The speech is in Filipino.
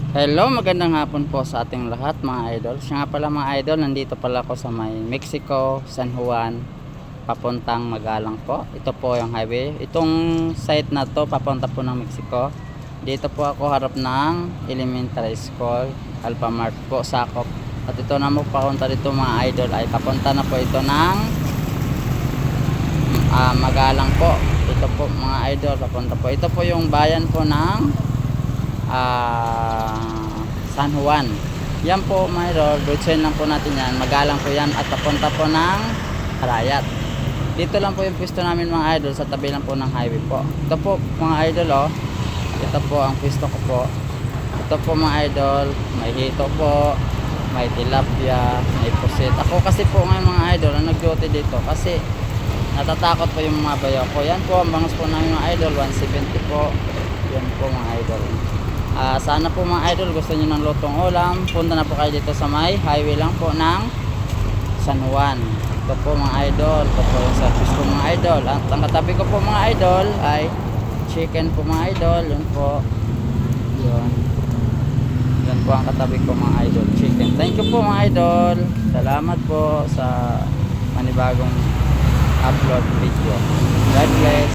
Hello, magandang hapon po sa ating lahat mga idol. Siya nga pala mga idol, nandito pala ako sa may Mexico, San Juan, papuntang Magalang po. Ito po yung highway. Itong site na to, papunta po ng Mexico. Dito po ako harap ng elementary school, Alphamart po, sakop. At ito na mo papunta dito mga idol, ay papunta na po ito ng Magalang po. Ito po mga idol, papunta po. Ito po yung bayan po ng San Juan. Yan po mga idol, roadsign lang po natin yan. Magalang po yan at papunta po ng Arayat. Dito lang po yung pwesto namin mga idol, sa tabi lang po ng highway po. Ito po mga idol, oh. Ito po ang pwesto ko po. Ito po mga idol, may hito po, may tilapia, may pusit. Ako kasi po ngayon mga idol ang nag-duty dito kasi natatakot po yung mga bayo ko. Yan po ang bangus po namin mga idol, 170 po. Yan po mga idol. Sana po mga idol gusto niyo ng lutong ulam, punta na po kayo dito sa may highway lang po ng San Juan. Ito po mga idol, ito po yung service ko mga idol. At ang katabi ko po mga idol ay chicken po mga idol. Yun po, yun po ang katabi ko mga idol, chicken. Thank you po mga idol, salamat po sa panibagong upload video. God bless.